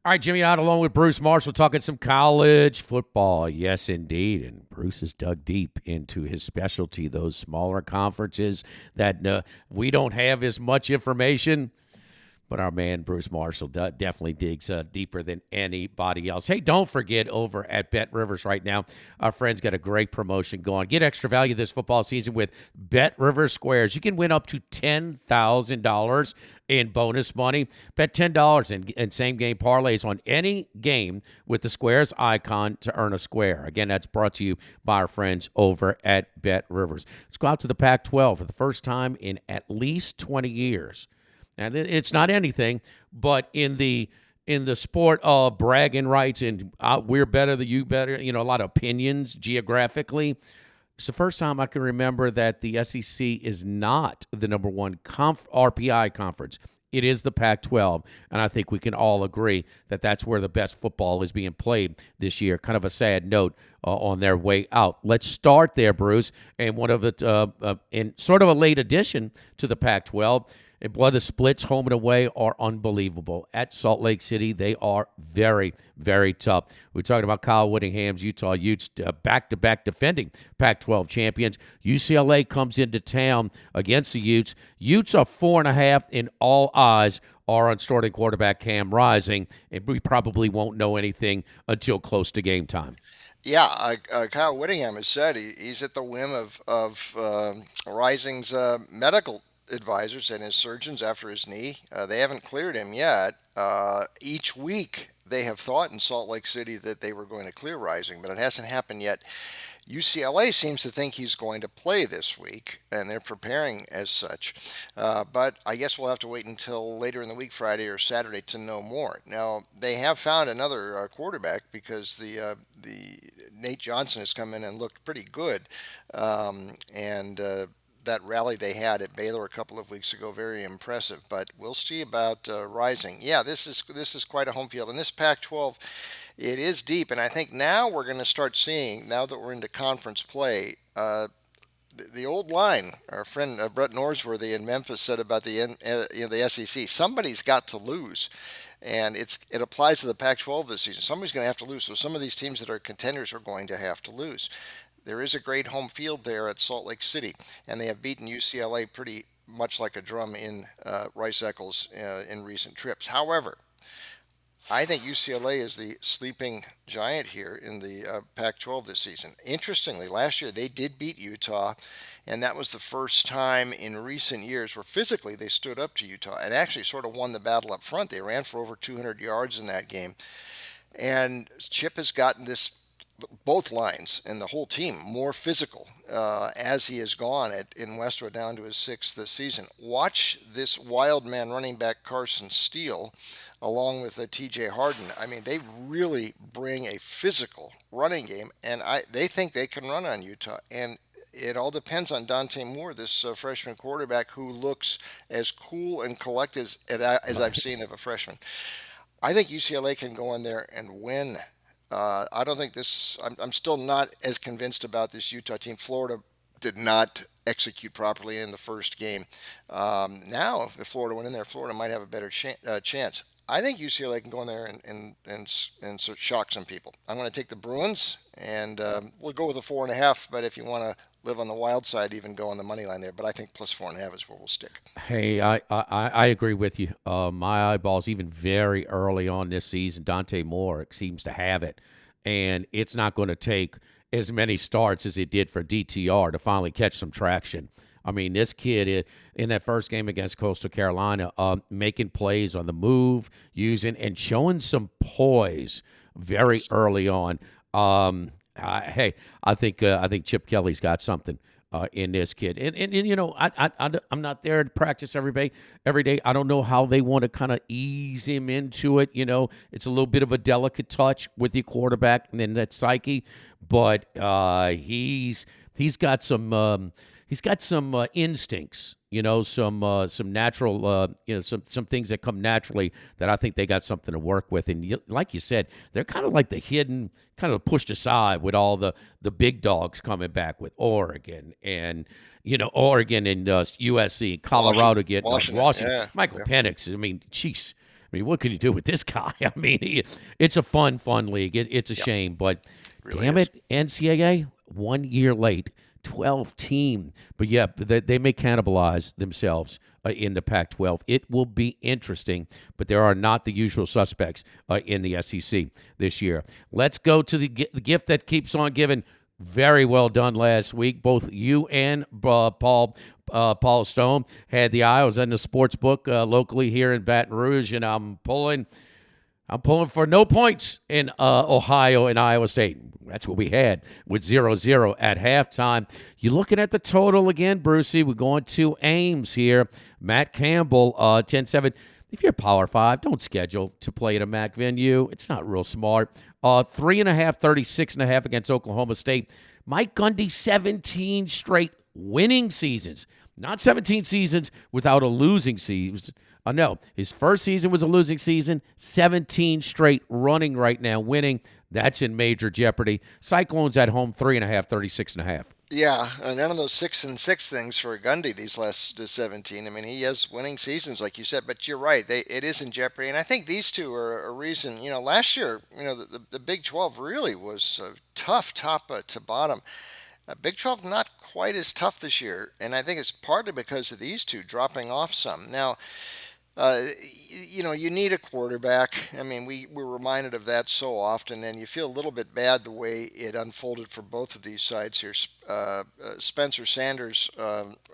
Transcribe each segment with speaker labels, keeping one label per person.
Speaker 1: All right, Jimmy Ott along with Bruce Marshall talking some college football. Yes, indeed. And Bruce has dug deep into his specialty, those smaller conferences that we don't have as much information. But our man, Bruce Marshall, definitely digs deeper than anybody else. Hey, don't forget, over at BetRivers right now, our friends got a great promotion going. Get extra value this football season with BetRivers Squares. You can win up to $10,000 in bonus money. Bet $10 in same-game parlays on any game with the Squares icon to earn a square. Again, that's brought to you by our friends over at BetRivers. Let's go out to the Pac-12 for the first time in at least 20 years. And it's not anything, but in the sport of bragging rights and we're better than you better, a lot of opinions geographically. It's the first time I can remember that the SEC is not the number one RPI conference. It is the Pac-12, and I think we can all agree that that's where the best football is being played this year. Kind of a sad note on their way out. Let's start there, Bruce, and one of the in sort of a late addition to the Pac-12. And boy, the splits home and away are unbelievable. At Salt Lake City, they are very, very tough. We're talking about Kyle Whittingham's Utah Utes, back-to-back defending Pac-12 champions. UCLA comes into town against the Utes. Utes are 4.5, and all eyes are on starting quarterback Cam Rising, and we probably won't know anything until close to game time.
Speaker 2: Yeah, Kyle Whittingham has said he's at the whim of Rising's medical advisors and his surgeons after his knee. They haven't cleared him yet. Each week they have thought in Salt Lake City that they were going to clear Rising, but it hasn't happened yet. UCLA seems to think he's going to play this week, and they're preparing as such. But I guess we'll have to wait until later in the week, Friday or Saturday, to know more. Now, they have found another quarterback because the Nate Johnson has come in and looked pretty good. That rally they had at Baylor a couple of weeks ago, very impressive. But we'll see about Rising. Yeah, this is quite a home field. And this Pac-12, it is deep. And I think now we're going to start seeing, now that we're into conference play, the old line, our friend Brett Norsworthy in Memphis said about the SEC, somebody's got to lose. And it applies to the Pac-12 this season. Somebody's going to have to lose. So some of these teams that are contenders are going to have to lose. There is a great home field there at Salt Lake City, and they have beaten UCLA pretty much like a drum in Rice-Eccles in recent trips. However, I think UCLA is the sleeping giant here in the Pac-12 this season. Interestingly, last year they did beat Utah, and that was the first time in recent years where physically they stood up to Utah and actually sort of won the battle up front. They ran for over 200 yards in that game. And Chip has gotten both lines and the whole team more physical as he has gone in Westwood down to his sixth this season. Watch this wild man running back Carson Steele along with TJ Harden. I mean, they really bring a physical running game, and they think they can run on Utah. And it all depends on Dante Moore, this freshman quarterback who looks as cool and collected as I've seen of a freshman. I think UCLA can go in there and win. I don't think I'm still not as convinced about this Utah team. Florida did not execute properly in the first game. Now, if Florida went in there, Florida might have a better chance. I think UCLA can go in there and shock some people. I'm going to take the Bruins, and we'll go with a 4.5. But if you want to live on the wild side, even go on the money line there. But I think plus 4.5 is where we'll stick.
Speaker 1: Hey, I agree with you. My eyeballs, even very early on this season, Dante Moore seems to have it. And it's not going to take as many starts as it did for DTR to finally catch some traction. I mean, this kid in that first game against Coastal Carolina, making plays on the move, using and showing some poise very early on. I think Chip Kelly's got something in this kid, and I'm not there to practice every day. I don't know how they want to kind of ease him into it. It's a little bit of a delicate touch with the quarterback and then that psyche, but he's got some. He's got some instincts, some natural, some things that come naturally that I think they got something to work with. And like you said, they're kind of like the hidden, kind of pushed aside with all the big dogs coming back with Oregon and, USC, Colorado getting Washington.
Speaker 2: Yeah.
Speaker 1: Michael Penix. I mean, jeez. I mean, what can you do with this guy? I mean, it's a fun league. It's a
Speaker 2: Yep,
Speaker 1: shame, but
Speaker 2: really
Speaker 1: damn
Speaker 2: is.
Speaker 1: it, NCAA 1 year late, 12 team. But yeah, they may cannibalize themselves in the Pac-12. It will be interesting, but there are not the usual suspects in the SEC this year. Let's go to the gift that keeps on giving. Very well done last week. Both you and Paul Stone had the eye. I was in the sports book locally here in Baton Rouge, and I'm pulling for no points in Ohio and Iowa State. That's what we had with 0-0 at halftime. You're looking at the total again, Brucey. We're going to Ames here. Matt Campbell, 10-7. If you're Power 5, don't schedule to play at a MAC venue. It's not real smart. 3.5, 36.5 against Oklahoma State. Mike Gundy, 17 straight winning seasons. Not 17 seasons without a losing season. No, his first season was a losing season. 17 straight running right now, winning. That's in major jeopardy. Cyclones at home, 3.5, 36.5.
Speaker 2: Yeah, and none of those 6-6 things for Gundy these last 17. I mean, he has winning seasons, like you said, but you're right. It is in jeopardy. And I think these two are a reason. Last year, the Big 12 really was tough top to bottom. Big 12 not quite as tough this year, and I think it's partly because of these two dropping off some. Now, you need a quarterback. I mean, we're reminded of that so often, and you feel a little bit bad the way it unfolded for both of these sides here. Spencer Sanders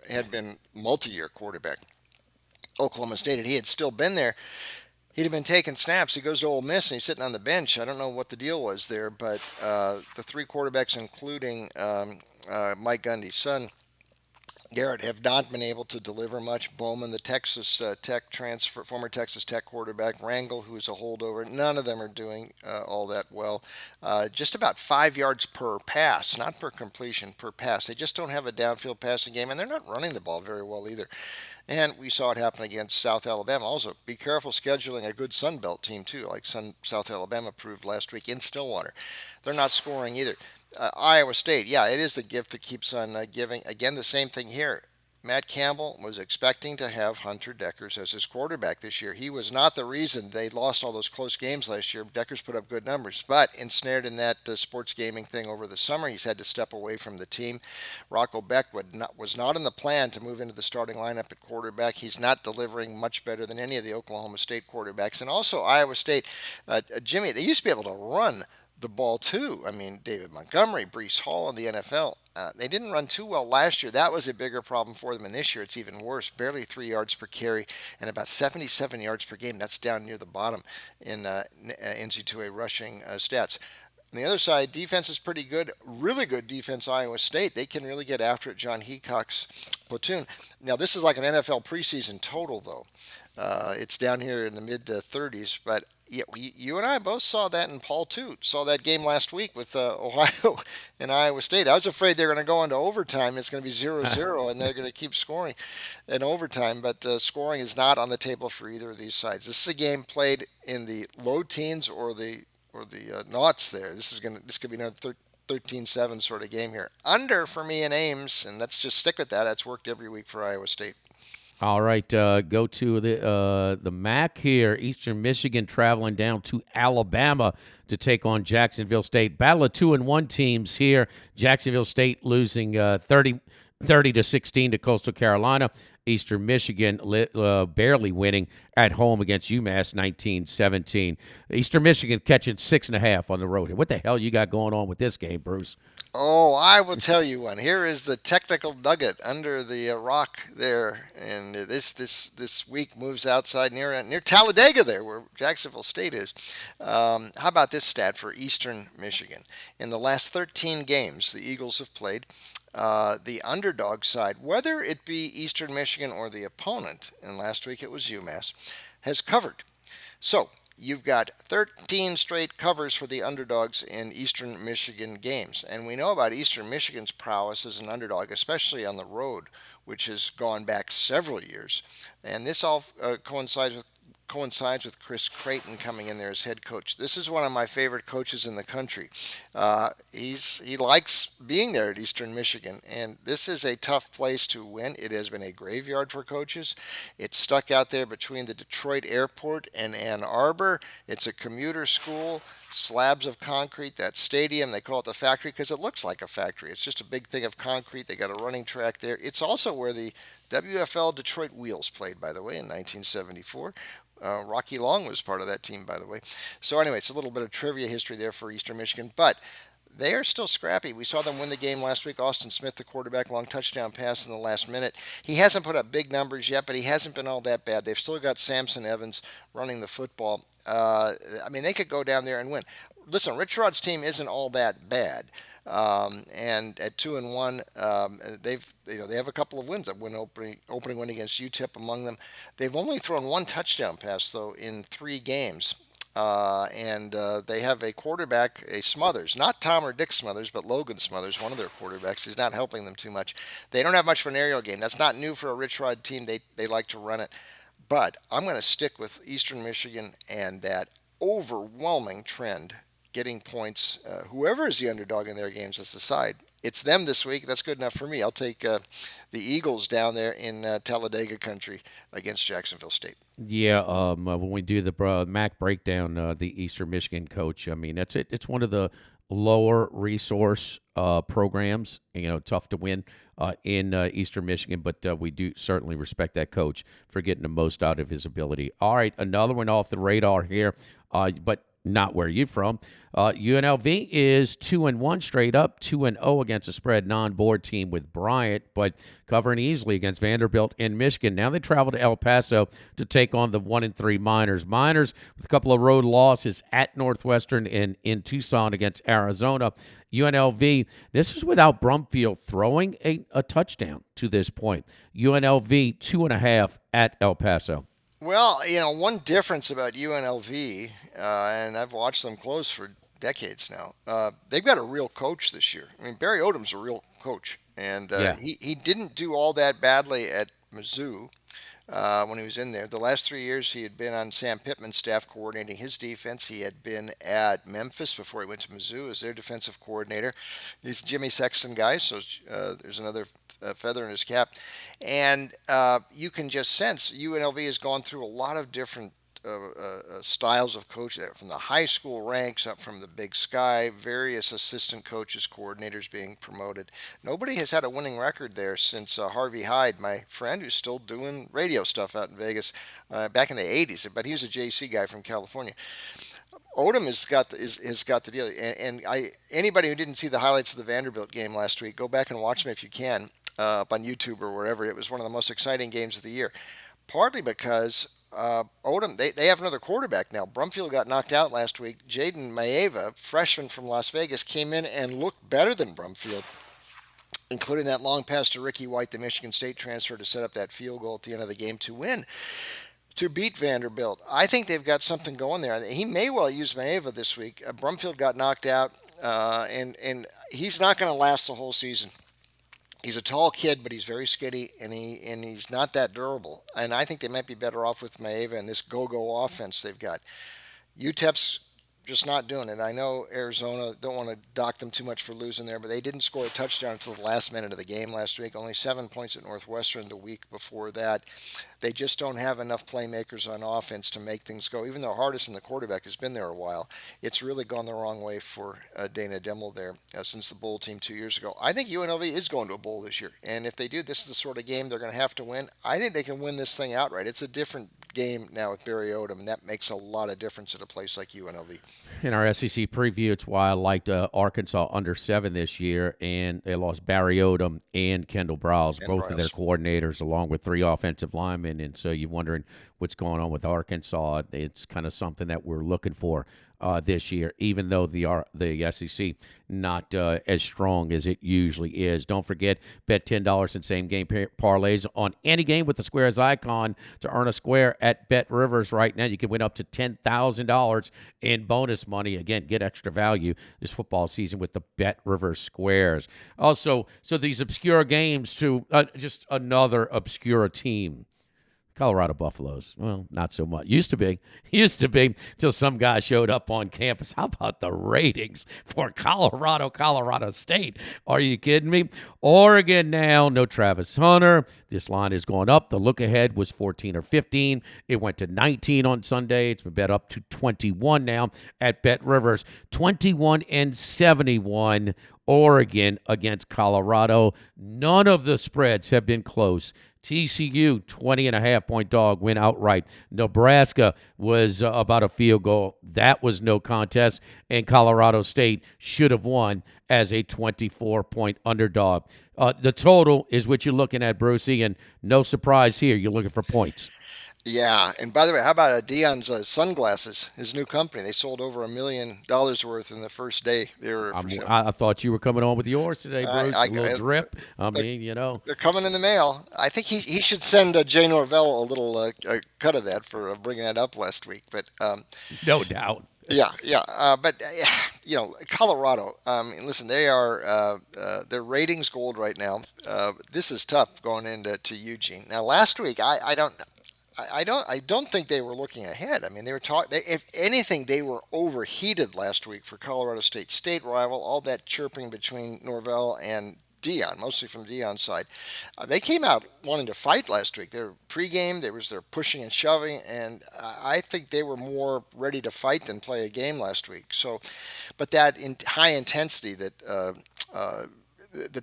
Speaker 2: had been multi-year quarterback, Oklahoma State, and he had still been there. He'd have been taking snaps. He goes to Ole Miss, and he's sitting on the bench. I don't know what the deal was there, but the three quarterbacks, including Mike Gundy's son, Garrett, have not been able to deliver much. Bowman, the Texas Tech transfer, former Texas Tech quarterback, Rangel, who's a holdover, none of them are doing all that well. Just about 5 yards per pass, not per completion, per pass. They just don't have a downfield passing game, and they're not running the ball very well either. And we saw it happen against South Alabama. Also, be careful scheduling a good Sun Belt team, too, like South Alabama proved last week in Stillwater. They're not scoring either. Iowa State, yeah, it is the gift that keeps on giving. Again, the same thing here. Matt Campbell was expecting to have Hunter Dekkers as his quarterback this year. He was not the reason they lost all those close games last year. Dekkers put up good numbers, but ensnared in that sports gaming thing over the summer, he's had to step away from the team. Rocco Beck was not in the plan to move into the starting lineup at quarterback. He's not delivering much better than any of the Oklahoma State quarterbacks. And also Iowa State, Jimmy, they used to be able to run the ball too. I mean, David Montgomery, Breece Hall in the NFL. They didn't run too well last year. That was a bigger problem for them. And this year it's even worse. Barely 3 yards per carry and about 77 yards per game. That's down near the bottom in NC2A rushing stats. On the other side, defense is pretty good. Really good defense, Iowa State. They can really get after it. John Heacock's platoon. Now, this is like an NFL preseason total, though. It's down here in the mid 30s, but yeah, you and I both saw that in Paul too. Saw that game last week with Ohio and Iowa State. I was afraid they're going to go into overtime. It's going to be 0-0, and they're going to keep scoring in overtime. But scoring is not on the table for either of these sides. This is a game played in the low teens or the noughts. There, this could be another 13-7 sort of game here. Under for me in Ames, and let's just stick with that. That's worked every week for Iowa State.
Speaker 1: All right, go to the MAC here. Eastern Michigan traveling down to Alabama to take on Jacksonville State. Battle of 2-1 teams here. Jacksonville State losing 30-16 to Coastal Carolina. Eastern Michigan barely winning at home against UMass 19-17. Eastern Michigan catching 6.5 on the road. What the hell you got going on with this game, Bruce?
Speaker 2: Oh, I will tell you one. Here is the technical nugget under the rock there, and this week moves outside near Talladega there, where Jacksonville State is. How about this stat for Eastern Michigan? In the last 13 games the Eagles have played, the underdog side, whether it be Eastern Michigan or the opponent, and last week it was UMass, has covered. So you've got 13 straight covers for the underdogs in Eastern Michigan games. And we know about Eastern Michigan's prowess as an underdog, especially on the road, which has gone back several years. And this all coincides with coincides with Chris Creighton coming in there as head coach. This is one of my favorite coaches in the country. He likes being there at Eastern Michigan, and this is a tough place to win. It has been a graveyard for coaches. It's stuck out there between the Detroit airport and Ann Arbor. It's a commuter school, slabs of concrete. That stadium, they call it the factory because it looks like a factory. It's just a big thing of concrete. They got a running track there. It's also where the WFL Detroit Wheels played, by the way, in 1974. Rocky Long was part of that team, by the way. So anyway, it's a little bit of trivia history there for Eastern Michigan, but they are still scrappy. We saw them win the game last week. Austin Smith, the quarterback, long touchdown pass in the last minute. He hasn't put up big numbers yet, but he hasn't been all that bad. They've still got Samson Evans running the football. I mean, they could go down there and win. Listen, Rich Rod's team isn't all that bad. And at 2-1, they have a couple of wins. A opening win against UTEP among them. They've only thrown one touchdown pass though in 3 games. And they have a quarterback, a Smothers, not Tom or Dick Smothers, but Logan Smothers, one of their quarterbacks. He's not helping them too much. They don't have much of an aerial game. That's not new for a Rich Rod team. They like to run it. But I'm going to stick with Eastern Michigan and that overwhelming trend, getting points. Whoever is the underdog in their games, that's the side. It's them this week. That's good enough for me. I'll take the Eagles down there in Talladega country against Jacksonville State.
Speaker 1: Yeah, when we do the MAC breakdown, the Eastern Michigan coach, I mean, that's it. It's one of the lower resource programs, tough to win in Eastern Michigan, but we do certainly respect that coach for getting the most out of his ability. All right, another one off the radar here, but not where you're from. UNLV is 2-1 straight up, 2-0 against a spread non-board team with Bryant, but covering easily against Vanderbilt in Michigan. Now they travel to El Paso to take on the 1-3 Miners. Miners with a couple of road losses at Northwestern and in Tucson against Arizona. UNLV, this is without Brumfield throwing a touchdown to this point. UNLV 2.5 at El Paso.
Speaker 2: Well, one difference about UNLV, and I've watched them close for decades now, they've got a real coach this year. I mean, Barry Odom's a real coach, and he didn't do all that badly at Mizzou when he was in there. The last 3 years, he had been on Sam Pittman's staff coordinating his defense. He had been at Memphis before he went to Mizzou as their defensive coordinator. He's a Jimmy Sexton guy, so there's another feather in his cap. And you can just sense UNLV has gone through a lot of different styles of coaching, from the high school ranks up from the Big Sky, various assistant coaches, coordinators being promoted. Nobody has had a winning record there since Harvey Hyde, my friend, who's still doing radio stuff out in Vegas back in the 80s, but he was a JC guy from California. Odom has got the deal, and anybody who didn't see the highlights of the Vanderbilt game last week, go back and watch them if you can, up on YouTube or wherever. It was one of the most exciting games of the year, partly because Odom, they have another quarterback now. Brumfield got knocked out last week. Jaden Maeva, freshman from Las Vegas, came in and looked better than Brumfield, including that long pass to Ricky White, the Michigan State transfer, to set up that field goal at the end of the game to win, to beat Vanderbilt. I think they've got something going there. He may well use Maeva this week. Brumfield got knocked out, and he's not going to last the whole season. He's a tall kid, but he's very skinny, and he's not that durable. And I think they might be better off with Maeva and this go-go offense they've got. UTEP's just not doing it. I know Arizona, don't want to dock them too much for losing there, but they didn't score a touchdown until the last minute of the game last week. Only 7 points at Northwestern the week before that. They just don't have enough playmakers on offense to make things go. Even though Hardison, the quarterback, has been there a while, it's really gone the wrong way for Dana Dimmel there since the bowl team 2 years ago. I think UNLV is going to a bowl this year, and if they do, this is the sort of game they're going to have to win. I think they can win this thing outright. It's a different game now with Barry Odom, and that makes a lot of difference at a place like UNLV.
Speaker 1: In our SEC preview, it's why I liked Arkansas under 7 this year, and they lost Barry Odom and Kendall Browse, both of their coordinators, along with 3 offensive linemen, and so you're wondering what's going on with Arkansas. It's kind of something that we're looking for this year, even though the SEC not as strong as it usually is. Don't forget, bet $10 in same-game parlays on any game with the squares icon to earn a square at BetRivers right now. You can win up to $10,000 in bonus money. Again, get extra value this football season with the BetRivers squares. Also, so these obscure games to just another obscure team. Colorado Buffaloes, well, not so much. Used to be. Used to be till some guy showed up on campus. How about the ratings for Colorado State? Are you kidding me? Oregon now, no Travis Hunter. This line is going up. The look ahead was 14 or 15. It went to 19 on Sunday. It's been bet up to 21 now at BetRivers. 21 and 71. Oregon against Colorado. None of the spreads have been close. TCU, 20.5-point dog, win outright. Nebraska was about a field goal. That was no contest. And Colorado State should have won as a 24-point underdog. The total is what you're looking at, Brucey, and no surprise here. You're looking for points.
Speaker 2: Yeah, and by the way, how about Dion's sunglasses? His new company. They sold over $1 million worth in the first day they were for sale.
Speaker 1: I thought you were coming on with yours today, Bruce. A little drip.
Speaker 2: They're coming in the mail. I think he should send Jay Norvell a little cut of that for bringing that up last week. But
Speaker 1: no doubt.
Speaker 2: Yeah. But Colorado. Listen, they are their ratings gold right now. This is tough going into Eugene. Now, last week I don't think they were looking ahead. I mean, they were if anything, they were overheated last week for Colorado State rival. All that chirping between Norvell and Dion, mostly from Dion's side. They came out wanting to fight last week. They're pregame. They're pushing and shoving, and I think they were more ready to fight than play a game last week. So, but that high intensity that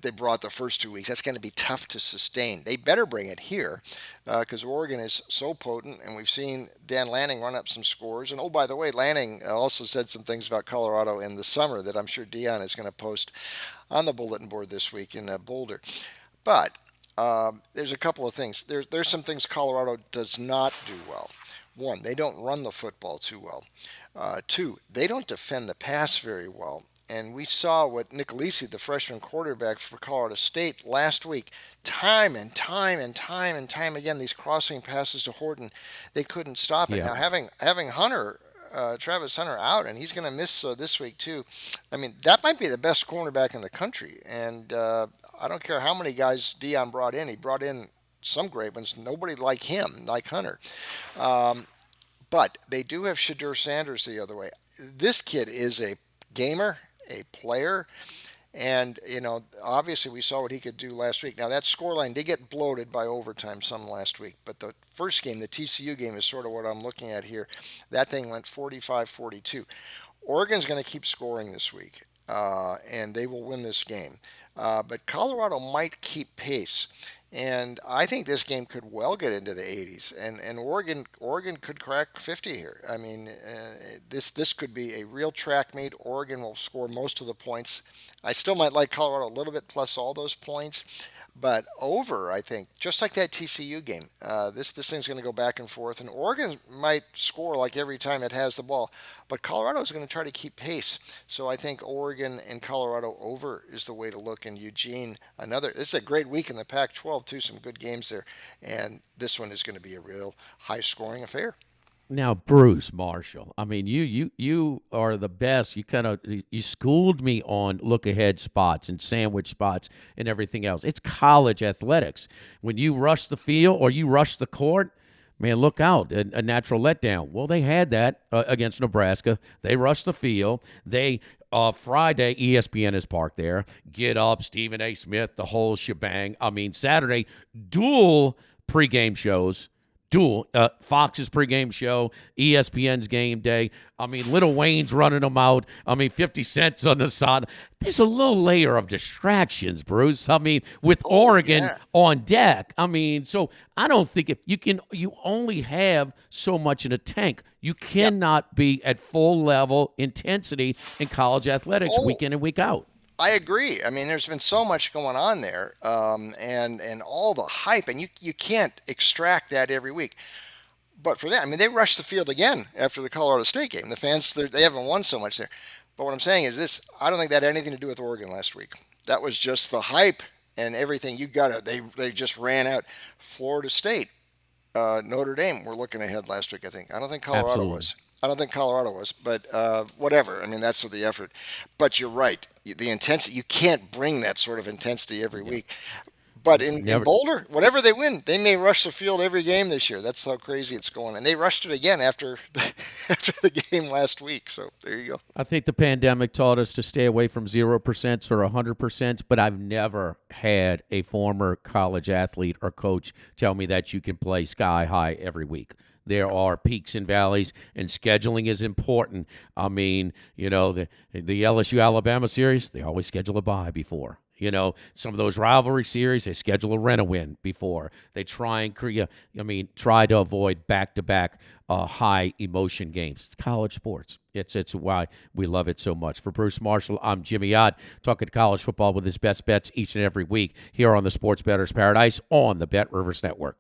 Speaker 2: they brought the first 2 weeks, that's going to be tough to sustain. They better bring it here because Oregon is so potent, and we've seen Dan Lanning run up some scores. And, oh, by the way, Lanning also said some things about Colorado in the summer that I'm sure Dion is going to post on the bulletin board this week in Boulder. But there's a couple of things. There's some things Colorado does not do well. One, they don't run the football too well. Two, they don't defend the pass very well. And we saw what Nicholisi, the freshman quarterback for Colorado State, last week, time and time again, these crossing passes to Horton, they couldn't stop it.
Speaker 1: Yeah.
Speaker 2: Now, having Hunter, Travis Hunter out, and he's going to miss this week too. I mean, that might be the best cornerback in the country. And I don't care how many guys Dion brought in. He brought in some great ones. Nobody like him, like Hunter. But they do have Shadur Sanders the other way. This kid is a gamer, a player, and obviously we saw what he could do last week. Now that scoreline did get bloated by overtime some last week, but the first game, the TCU game, is sort of what I'm looking at here. That thing went 45-42. Oregon's going to keep scoring this week, and they will win this game. But Colorado might keep pace. And I think this game could well get into the 80s, and Oregon could crack 50 here. I mean, this could be a real track meet. Oregon will score most of the points. I still might like Colorado a little bit plus all those points, but over, I think, just like that TCU game, this thing's going to go back and forth, and Oregon might score like every time it has the ball, but Colorado is going to try to keep pace. So I think Oregon and Colorado over is the way to look. In Eugene, this is a great week in the Pac-12 too. Some good games there, and this one is going to be a real high-scoring affair.
Speaker 1: Now, Bruce Marshall, I mean, you are the best. You schooled me on look-ahead spots and sandwich spots and everything else. It's college athletics. When you rush the field or you rush the court, man, look out, a natural letdown. Well, they had that against Nebraska. They rushed the field. Friday, ESPN is parked there. Get Up, Stephen A. Smith, the whole shebang. I mean, Saturday, dual pregame shows. Fox's pregame show, ESPN's game day. I mean, Lil Wayne's running them out. I mean, 50 Cent's on the side. There's a little layer of distractions, Bruce. I mean, with Oregon on deck. I mean, so I don't think you only have so much in a tank. You cannot be at full level intensity in college athletics week in and week out.
Speaker 2: I agree. I mean, there's been so much going on there, and all the hype, and you can't extract that every week. But for that, I mean, they rushed the field again after the Colorado State game. The fans, they haven't won so much there. But what I'm saying is this: I don't think that had anything to do with Oregon last week. That was just the hype and everything. They just ran out. Florida State, Notre Dame were looking ahead last week. I think. I don't think Colorado was. I don't think Colorado was, but whatever. I mean, that's the effort. But you're right. The intensity, you can't bring that sort of intensity every week. But in
Speaker 1: Never.
Speaker 2: Boulder, whatever they win, they may rush the field every game this year. That's how crazy it's going. And they rushed it again after after the game last week. So there you go.
Speaker 1: I think the pandemic taught us to stay away from 0% or 100%, but I've never had a former college athlete or coach tell me that you can play sky high every week. There are peaks and valleys, and scheduling is important. I mean, the LSU Alabama series, they always schedule a bye before. Some of those rivalry series, they schedule a rent-a-win before. They try to avoid back-to-back high emotion games. It's college sports. It's why we love it so much. For Bruce Marshall, I'm Jimmy Ott, talking college football with his best bets each and every week here on the Sports Bettor's Paradise on the BetRivers Network.